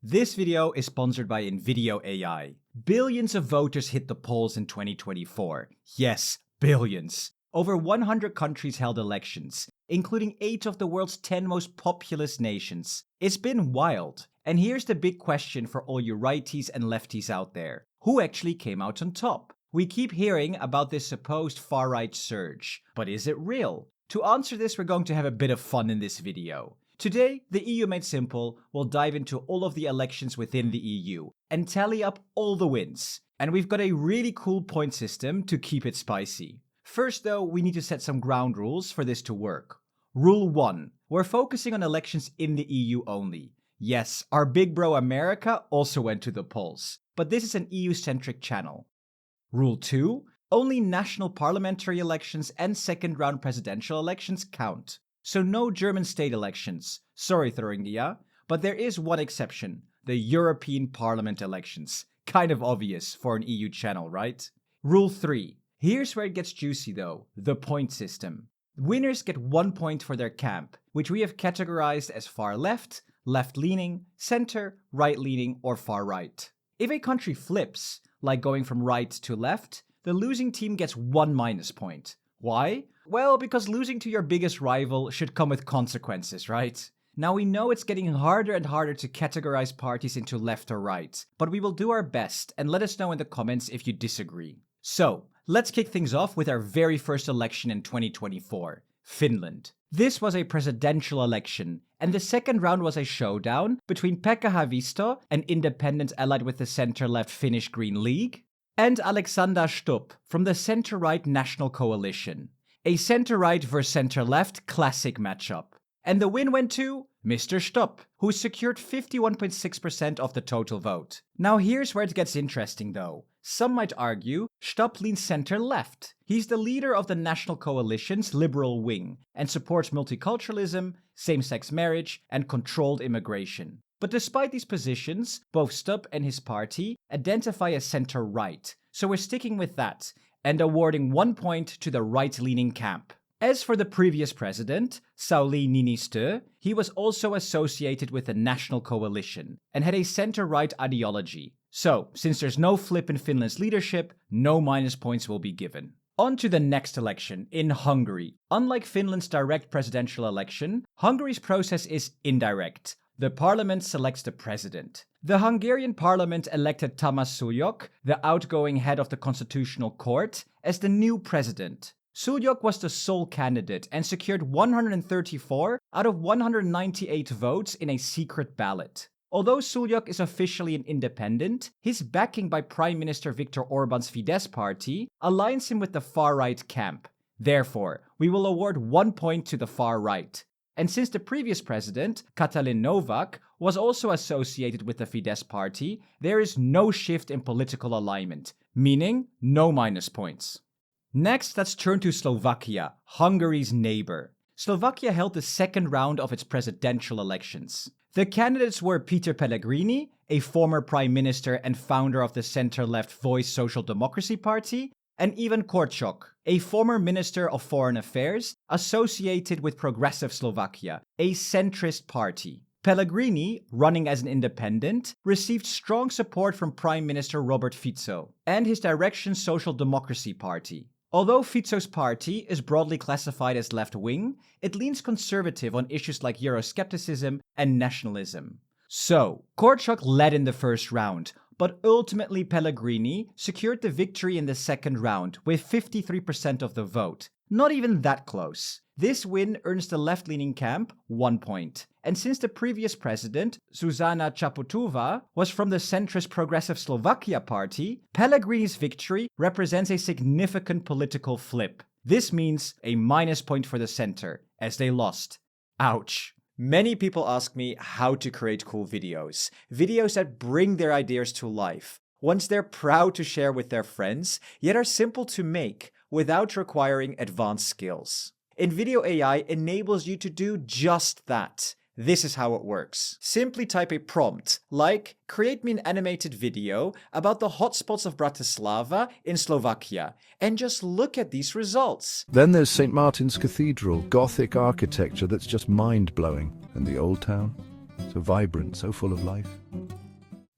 This video is sponsored by Video AI. Billions of voters hit the polls in 2024. Yes, billions. Over 100 countries held elections, including 8 of the world's 10 most populous nations. It's been wild. And here's the big question for all you righties and lefties out there. Who actually came out on top? We keep hearing about this supposed far-right surge, but is it real? To answer this, we're going to have a bit of fun in this video. Today, the EU Made Simple will dive into all of the elections within the EU and tally up all the wins. And we've got a really cool point system to keep it spicy. First though, we need to set some ground rules for this to work. Rule 1. We're focusing on elections in the EU only. Yes, our big bro America also went to the polls, but this is an EU-centric channel. Rule 2. Only national parliamentary elections and second-round presidential elections count. So no German state elections. Sorry, Thuringia, but there is one exception. The European Parliament elections. Kind of obvious for an EU channel, right? Rule 3. Here's where it gets juicy though. The point system. Winners get 1 point for their camp, which we have categorized as far left, left-leaning, center, right-leaning, or far right. If a country flips, like going from right to left, the losing team gets 1 minus point. Why? Well, because losing to your biggest rival should come with consequences, right? Now we know it's getting harder and harder to categorize parties into left or right, but we will do our best and let us know in the comments if you disagree. So, let's kick things off with our very first election in 2024, Finland. This was a presidential election, and the second round was a showdown between Pekka Haavisto, an independent allied with the center-left Finnish Green League, and Alexander Stubb from the center-right National Coalition. A center-right versus center-left classic matchup. And the win went to Mr. Stubb, who secured 51.6% of the total vote. Now here's where it gets interesting though. Some might argue Stubb leans center-left. He's the leader of the National Coalition's liberal wing and supports multiculturalism, same-sex marriage, and controlled immigration. But despite these positions, both Stubb and his party identify as center-right, so we're sticking with that and awarding 1 point to the right-leaning camp. As for the previous president, Sauli Niinistö, he was also associated with the National Coalition and had a center-right ideology. So, since there's no flip in Finland's leadership, no minus points will be given. On to the next election, in Hungary. Unlike Finland's direct presidential election, Hungary's process is indirect. The parliament selects the president. The Hungarian parliament elected Tamás Sulyok, the outgoing head of the constitutional court, as the new president. Sulyok was the sole candidate and secured 134 out of 198 votes in a secret ballot. Although Sulyok is officially an independent, his backing by Prime Minister Viktor Orban's Fidesz party aligns him with the far-right camp. Therefore, we will award 1 point to the far right. And since the previous president, Katalin Novak, was also associated with the Fidesz party, there is no shift in political alignment, meaning no minus points. Next, let's turn to Slovakia, Hungary's neighbor. Slovakia held the second round of its presidential elections. The candidates were Peter Pellegrini, a former prime minister and founder of the center-left Voice Social Democracy Party, and Ivan Korčok, a former minister of foreign affairs associated with Progressive Slovakia, a centrist party. Pellegrini, running as an independent, received strong support from Prime Minister Robert Fico and his Direction Social Democracy Party. Although Fico's party is broadly classified as left-wing, it leans conservative on issues like Euroscepticism and nationalism. So, Korčok led in the first round, but ultimately Pellegrini secured the victory in the second round with 53% of the vote. Not even that close. This win earns the left-leaning camp 1 point. And since the previous president, Zuzana Čaputová, was from the centrist Progressive Slovakia party, Pellegrini's victory represents a significant political flip. This means a minus point for the center, as they lost. Ouch. Many people ask me how to create cool videos. Videos that bring their ideas to life. Ones they're proud to share with their friends, yet are simple to make without requiring advanced skills. Video AI enables you to do just that. This is how it works. Simply type a prompt like, create me an animated video about the hotspots of Bratislava in Slovakia, and just look at these results. Then there's St. Martin's Cathedral, Gothic architecture that's just mind-blowing. And the Old Town? so vibrant, so full of life.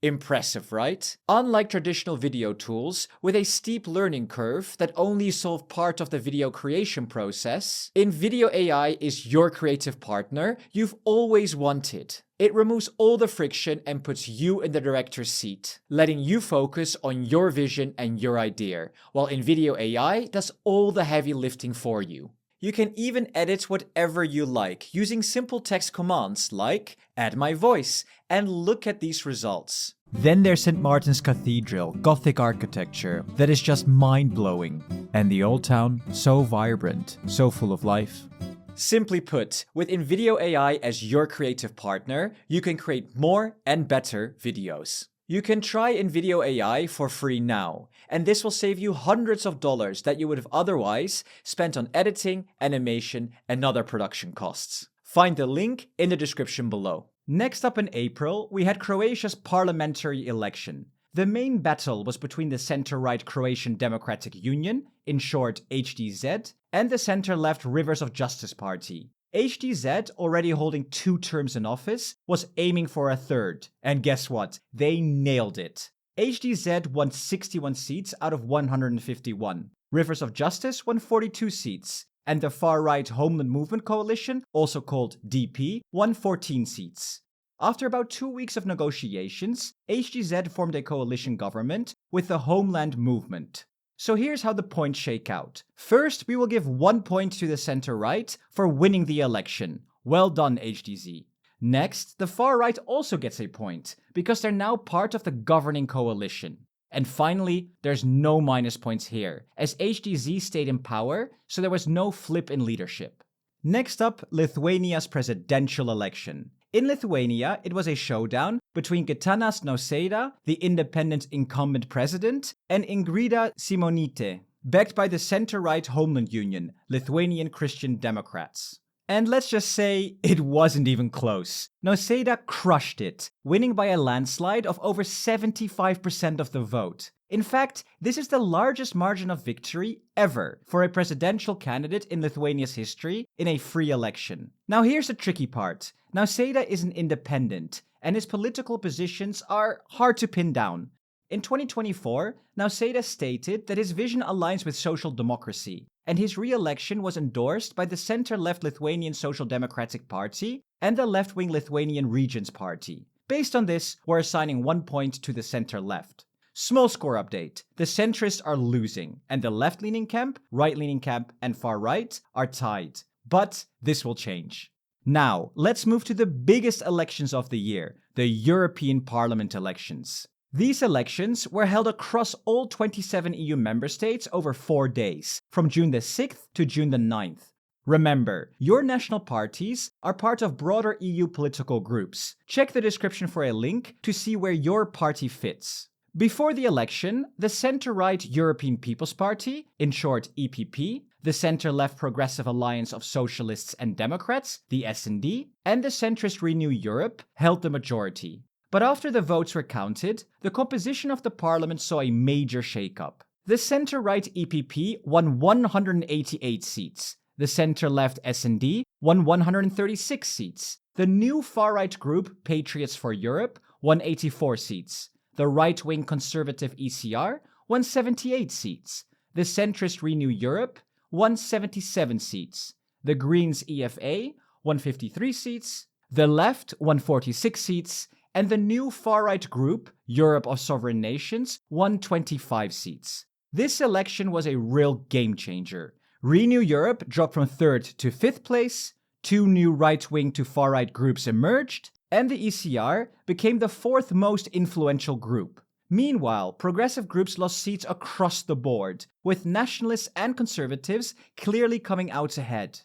Impressive, right? Unlike traditional video tools with a steep learning curve that only solve part of the video creation process, InVideo AI is your creative partner you've always wanted. It removes all the friction and puts you in the director's seat, letting you focus on your vision and your idea, while InVideo AI does all the heavy lifting for you. You can even edit whatever you like using simple text commands like add my voice, and look at these results. Then there's St. Martin's Cathedral, Gothic architecture that is just mind-blowing. And the old town, so vibrant, so full of life. Simply put, with InVideo AI as your creative partner, you can create more and better videos. You can try InVideo AI for free now, and this will save you hundreds of dollars that you would have otherwise spent on editing, animation, and other production costs. Find the link in the description below. Next up in April, we had Croatia's parliamentary election. The main battle was between the center-right Croatian Democratic Union, in short HDZ, and the center-left Rivers of Justice Party. HDZ, already holding 2 terms in office, was aiming for a third, and guess what? They nailed it. HDZ won 61 seats out of 151. Rivers of Justice won 42 seats, and the far-right Homeland Movement Coalition, also called DP, won 14 seats. After about 2 weeks of negotiations, HDZ formed a coalition government with the Homeland Movement. So here's how the points shake out. First, we will give 1 point to the center-right for winning the election. Well done, HDZ. Next, the far-right also gets a point, because they're now part of the governing coalition. And finally, there's no minus points here, as HDZ stayed in power, so there was no flip in leadership. Next up, Lithuania's presidential election. In Lithuania, it was a showdown between Gitanas Nausėda, the independent incumbent president, and Ingrida Šimonytė, backed by the center-right Homeland Union, Lithuanian Christian Democrats. And let's just say, it wasn't even close. Nausėda crushed it, winning by a landslide of over 75% of the vote. In fact, this is the largest margin of victory ever for a presidential candidate in Lithuania's history in a free election. Now here's the tricky part. Nausėda is an independent, and his political positions are hard to pin down. In 2024, Nausėda stated that his vision aligns with social democracy, and his re-election was endorsed by the center-left Lithuanian Social Democratic Party and the left-wing Lithuanian Regions Party. Based on this, we're assigning 1 point to the center-left. Small score update. The centrists are losing, and the left-leaning camp, right-leaning camp, and far-right are tied. But this will change. Now, let's move to the biggest elections of the year, the European Parliament elections. These elections were held across all 27 EU member states over 4 days, from June the 6th to June the 9th. Remember, your national parties are part of broader EU political groups. Check the description for a link to see where your party fits. Before the election, the center-right European People's Party, in short EPP, the center-left Progressive Alliance of Socialists and Democrats, the SD, and the centrist Renew Europe held the majority. But after the votes were counted, the composition of the parliament saw a major shakeup. The center-right EPP won 188 seats. The center-left SD won 136 seats. The new far-right group, Patriots for Europe, won 84 seats. The right-wing conservative ECR won 78 seats. The centrist Renew Europe won 77 seats. The Greens EFA won 53 seats. The left won 46 seats. And the new far-right group, Europe of Sovereign Nations, won 25 seats. This election was a real game-changer. Renew Europe dropped from 3rd to 5th place, 2 new right-wing to far-right groups emerged, and the ECR became the 4th most influential group. Meanwhile, progressive groups lost seats across the board, with nationalists and conservatives clearly coming out ahead.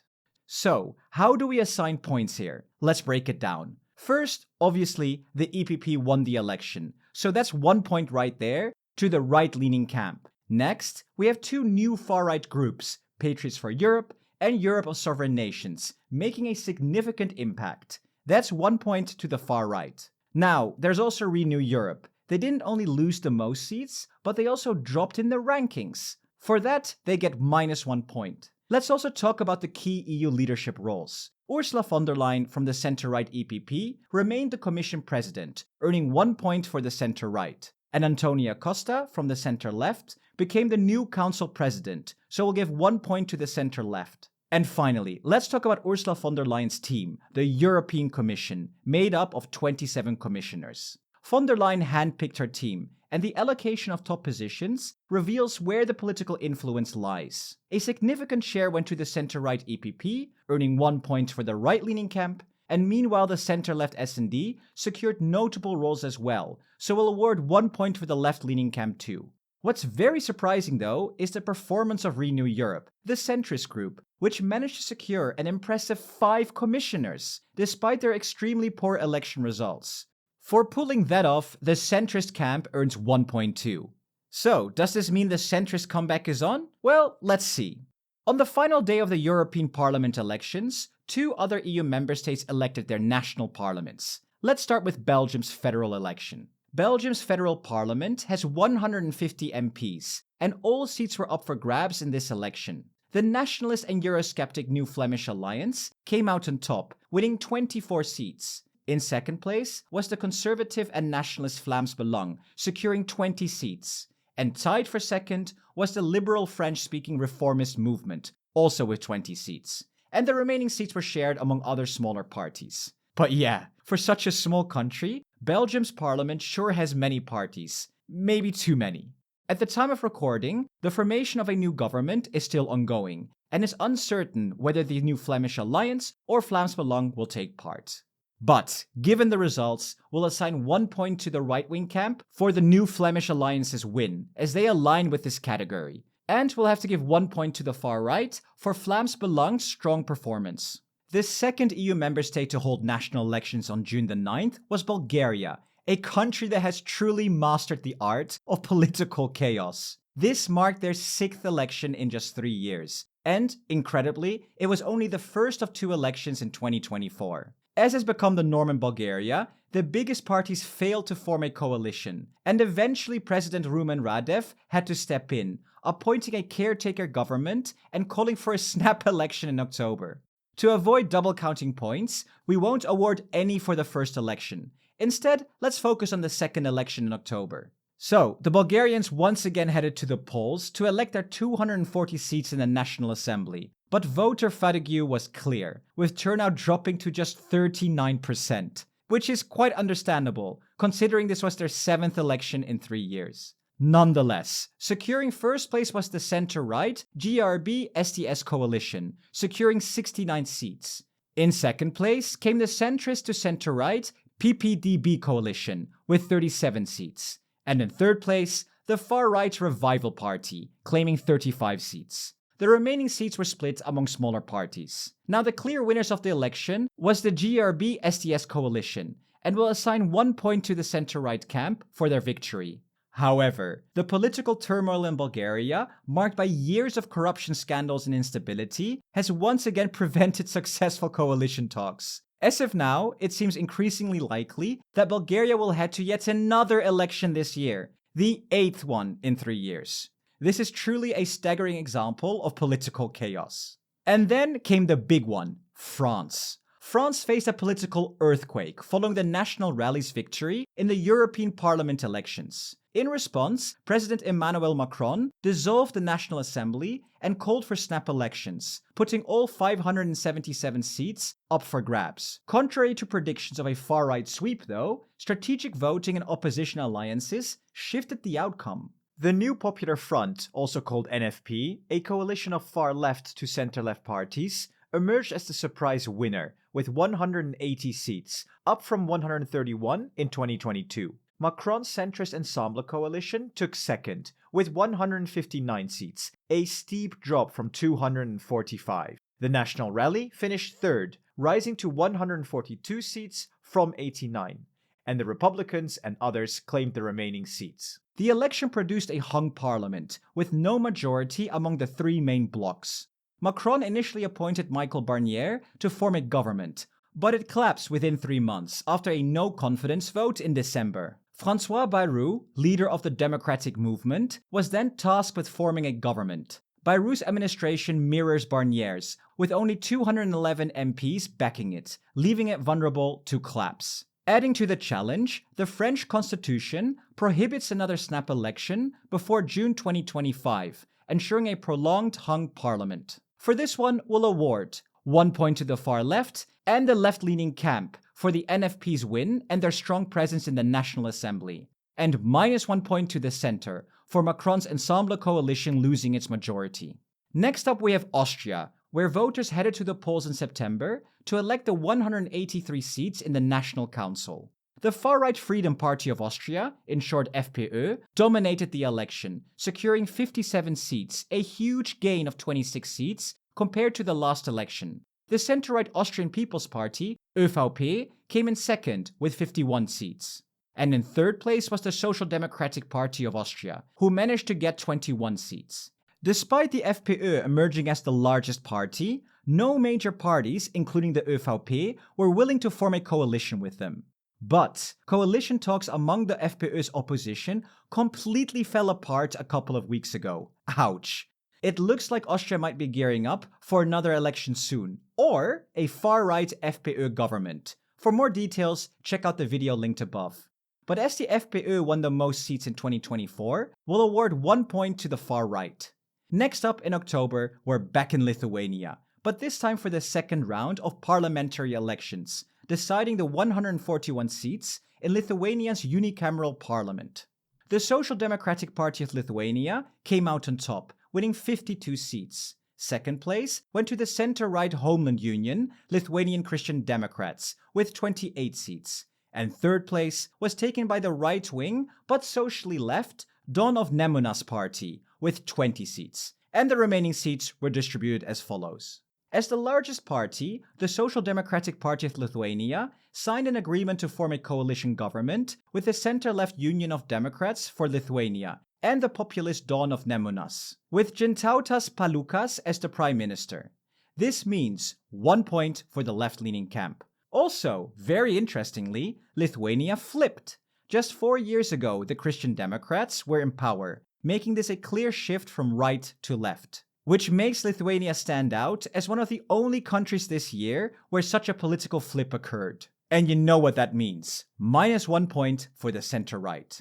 So, how do we assign points here? Let's break it down. First, obviously, the EPP won the election, so that's 1 point right there to the right-leaning camp. Next, we have 2 new far-right groups, Patriots for Europe and Europe of Sovereign Nations, making a significant impact. That's 1 point to the far right. Now, there's also Renew Europe. They didn't only lose the most seats, but they also dropped in the rankings. For that, they get -1 point. Let's also talk about the key EU leadership roles. Ursula von der Leyen from the center-right EPP remained the Commission president, earning 1 point for the center-right. And Antonia Costa from the center-left became the new council president, so we'll give 1 point to the center-left. And finally, let's talk about Ursula von der Leyen's team, the European Commission, made up of 27 commissioners. Von der Leyen handpicked her team, and the allocation of top positions reveals where the political influence lies. A significant share went to the center-right EPP, earning 1 point for the right-leaning camp, and meanwhile the center-left S&D secured notable roles as well, so we'll award 1 point for the left-leaning camp too. What's very surprising though is the performance of Renew Europe, the centrist group, which managed to secure an impressive 5 commissioners, despite their extremely poor election results. For pulling that off, the centrist camp earns 1.2. So, does this mean the centrist comeback is on? Well, let's see. On the final day of the European Parliament elections, 2 other EU member states elected their national parliaments. Let's start with Belgium's federal election. Belgium's federal parliament has 150 MPs, and all seats were up for grabs in this election. The nationalist and Eurosceptic New Flemish Alliance came out on top, winning 24 seats. In second place was the conservative and nationalist Vlaams Belang, securing 20 seats. And tied for second was the liberal French-speaking reformist movement, also with 20 seats. And the remaining seats were shared among other smaller parties. But yeah, for such a small country, Belgium's parliament sure has many parties. Maybe too many. At the time of recording, the formation of a new government is still ongoing, and it's uncertain whether the New Flemish Alliance or Vlaams Belang will take part. But, given the results, we'll assign 1 point to the right-wing camp for the New Flemish Alliance's win, as they align with this category. And we'll have to give 1 point to the far right for Vlaams Belang's strong performance. The second EU member state to hold national elections on June the 9th was Bulgaria, a country that has truly mastered the art of political chaos. This marked their 6th election in just 3 years. And, incredibly, it was only the first of 2 elections in 2024. As has become the norm in Bulgaria, the biggest parties failed to form a coalition, and eventually President Rumen Radev had to step in, appointing a caretaker government and calling for a snap election in October. To avoid double counting points, we won't award any for the first election. Instead, let's focus on the second election in October. So, the Bulgarians once again headed to the polls to elect their 240 seats in the National Assembly. But voter fatigue was clear, with turnout dropping to just 39%, which is quite understandable, considering this was their 7th election in 3 years. Nonetheless, securing first place was the center-right GRB-STS coalition, securing 69 seats. In second place came the centrist to center-right PPDB coalition, with 37 seats. And in third place, the far-right Revival Party, claiming 35 seats. The remaining seats were split among smaller parties. Now, the clear winners of the election was the GRB-STS coalition, and will assign 1 point to the center-right camp for their victory. However, the political turmoil in Bulgaria, marked by years of corruption scandals and instability, has once again prevented successful coalition talks. As of now, it seems increasingly likely that Bulgaria will head to yet another election this year, the 8th one in 3 years. This is truly a staggering example of political chaos. And then came the big one, France. France faced a political earthquake following the National Rally's victory in the European Parliament elections. In response, President Emmanuel Macron dissolved the National Assembly and called for snap elections, putting all 577 seats up for grabs. Contrary to predictions of a far-right sweep though, strategic voting and opposition alliances shifted the outcome. The New Popular Front, also called NFP, a coalition of far-left to center-left parties, emerged as the surprise winner with 180 seats, up from 131 in 2022. Macron's centrist Ensemble coalition took second, with 159 seats, a steep drop from 245. The National Rally finished third, rising to 142 seats from 89. And the Republicans and others claimed the remaining seats. The election produced a hung parliament, with no majority among the 3 main blocs. Macron initially appointed Michel Barnier to form a government, but it collapsed within 3 months after a no-confidence vote in December. François Bayrou, leader of the democratic movement, was then tasked with forming a government. Bayreuth's administration mirrors Barnier's, with only 211 MPs backing it, leaving it vulnerable to collapse. Adding to the challenge, the French constitution prohibits another snap election before June 2025, ensuring a prolonged hung parliament. For this one, we'll award 1 point to the far left and the left-leaning camp for the NFP's win and their strong presence in the National Assembly, and -1 point to the center for Macron's Ensemble coalition losing its majority. Next up, we have Austria, where voters headed to the polls in September to elect the 183 seats in the National Council. The far-right Freedom Party of Austria, in short FPÖ, dominated the election, securing 57 seats, a huge gain of 26 seats compared to the last election. The center-right Austrian People's Party, ÖVP, came in second with 51 seats. And in third place was the Social Democratic Party of Austria, who managed to get 21 seats. Despite the FPÖ emerging as the largest party, no major parties, including the ÖVP, were willing to form a coalition with them. But coalition talks among the FPÖ's opposition completely fell apart a couple of weeks ago. Ouch. It looks like Austria might be gearing up for another election soon, or a far-right FPÖ government. For more details, check out the video linked above. But as the FPÖ won the most seats in 2024, we'll award 1 point to the far right. Next up in October, we're back in Lithuania, but this time for the second round of parliamentary elections, deciding the 141 seats in Lithuania's unicameral parliament. The Social Democratic Party of Lithuania came out on top, winning 52 seats. Second place went to the center-right Homeland Union, Lithuanian Christian Democrats, with 28 seats. And third place was taken by the right-wing, but socially left, Dawn of Nemunas Party, with 20 seats. And the remaining seats were distributed as follows. As the largest party, the Social Democratic Party of Lithuania signed an agreement to form a coalition government with the center-left Union of Democrats for Lithuania and the populist Dawn of Nemunas, with Gintautas Palukas as the prime minister. This means 1 point for the left-leaning camp. Also, very interestingly, Lithuania flipped. Just 4 years ago, the Christian Democrats were in power, making this a clear shift from right to left, which makes Lithuania stand out as one of the only countries this year where such a political flip occurred. And you know what that means. -1 point for the center-right.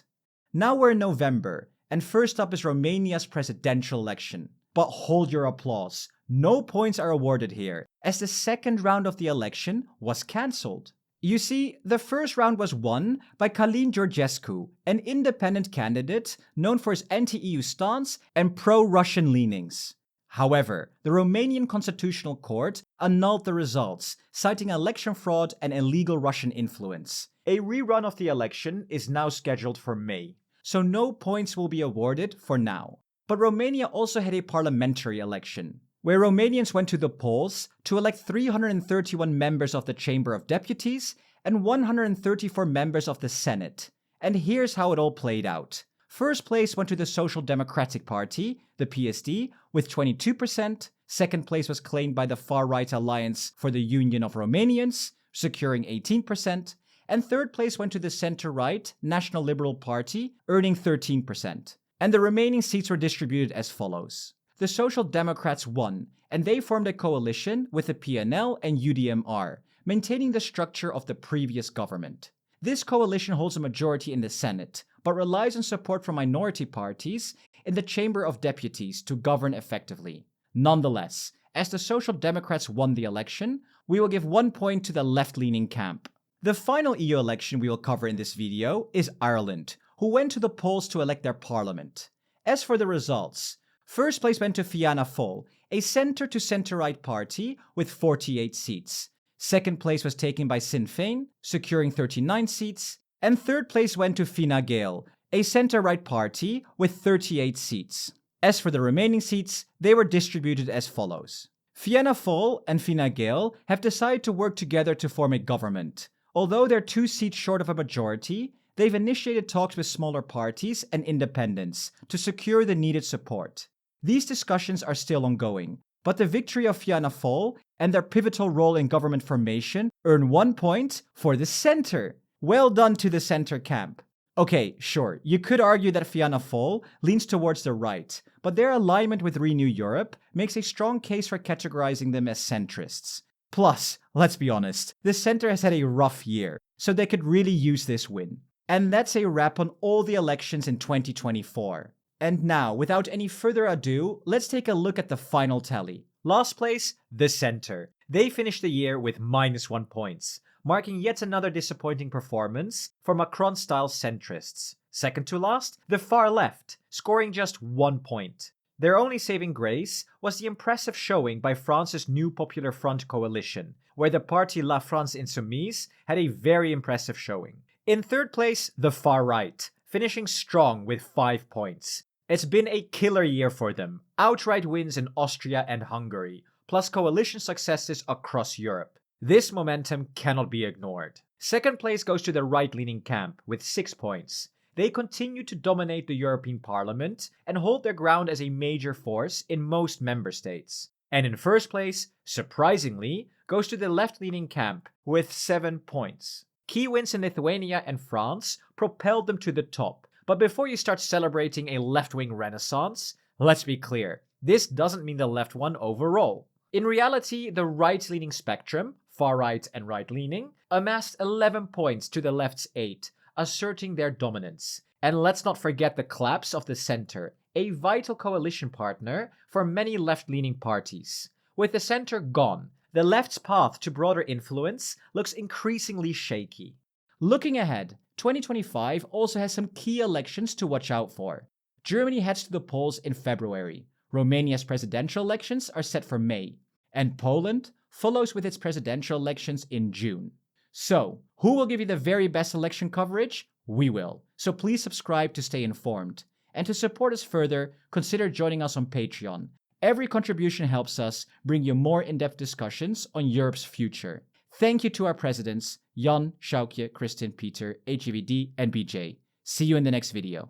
Now we're in November, and first up is Romania's presidential election. But hold your applause. No points are awarded here, as the second round of the election was cancelled. You see, the first round was won by Călin Georgescu, an independent candidate known for his anti-EU stance and pro-Russian leanings. However, the Romanian Constitutional Court annulled the results, citing election fraud and illegal Russian influence. A rerun of the election is now scheduled for May, so no points will be awarded for now. But Romania also had a parliamentary election, where Romanians went to the polls to elect 331 members of the Chamber of Deputies and 134 members of the Senate. And here's how it all played out. First place went to the Social Democratic Party, the PSD, with 22%. Second place was claimed by the far-right Alliance for the Union of Romanians, securing 18%. And third place went to the center-right National Liberal Party, earning 13%. And the remaining seats were distributed as follows. The Social Democrats won, and they formed a coalition with the PNL and UDMR, maintaining the structure of the previous government. This coalition holds a majority in the Senate, but relies on support from minority parties in the Chamber of Deputies to govern effectively. Nonetheless, as the Social Democrats won the election, we will give 1 point to the left-leaning camp. The final EU election we will cover in this video is Ireland, who went to the polls to elect their parliament. As for the results, first place went to Fianna Fáil, a center-to-center-right party with 48 seats. Second place was taken by Sinn Féin, securing 39 seats. And third place went to Fine Gael, a center-right party with 38 seats. As for the remaining seats, they were distributed as follows. Fianna Fáil and Fine Gael have decided to work together to form a government. Although they're 2 seats short of a majority, they've initiated talks with smaller parties and independents to secure the needed support. These discussions are still ongoing, but the victory of Fianna Fáil and their pivotal role in government formation earn 1 point for the center. Well done to the center camp. Okay, sure, you could argue that Fianna Fáil leans towards the right, but their alignment with Renew Europe makes a strong case for categorizing them as centrists. Plus, let's be honest, the centre has had a rough year, so they could really use this win. And that's a wrap on all the elections in 2024. And now, without any further ado, let's take a look at the final tally. Last place, the centre. They finished the year with -1 points, marking yet another disappointing performance for Macron-style centrists. Second to last, the far left, scoring just 1 point. Their only saving grace was the impressive showing by France's new Popular Front coalition, where the party La France Insoumise had a very impressive showing. In third place, the far right, finishing strong with 5 points. It's been a killer year for them, outright wins in Austria and Hungary, plus coalition successes across Europe. This momentum cannot be ignored. Second place goes to the right-leaning camp with 6 points. They continue to dominate the European Parliament and hold their ground as a major force in most member states. And in first place, surprisingly, goes to the left-leaning camp with 7 points. Key wins in Lithuania and France propelled them to the top. But before you start celebrating a left-wing renaissance, let's be clear, this doesn't mean the left won overall. In reality, the right-leaning spectrum, far right and right-leaning, amassed 11 points to the left's 8, asserting their dominance. And let's not forget the collapse of the center, a vital coalition partner for many left-leaning parties. With the center gone, the left's path to broader influence looks increasingly shaky. Looking ahead, 2025 also has some key elections to watch out for. Germany heads to the polls in February. Romania's presidential elections are set for May. And Poland follows with its presidential elections in June. So, who will give you the very best election coverage? We will. So please subscribe to stay informed. And to support us further, consider joining us on Patreon. Every contribution helps us bring you more in-depth discussions on Europe's future. Thank you to our presidents, Jan, Sjoukje, Kristin, Peter, HEVD, and BJ. See you in the next video.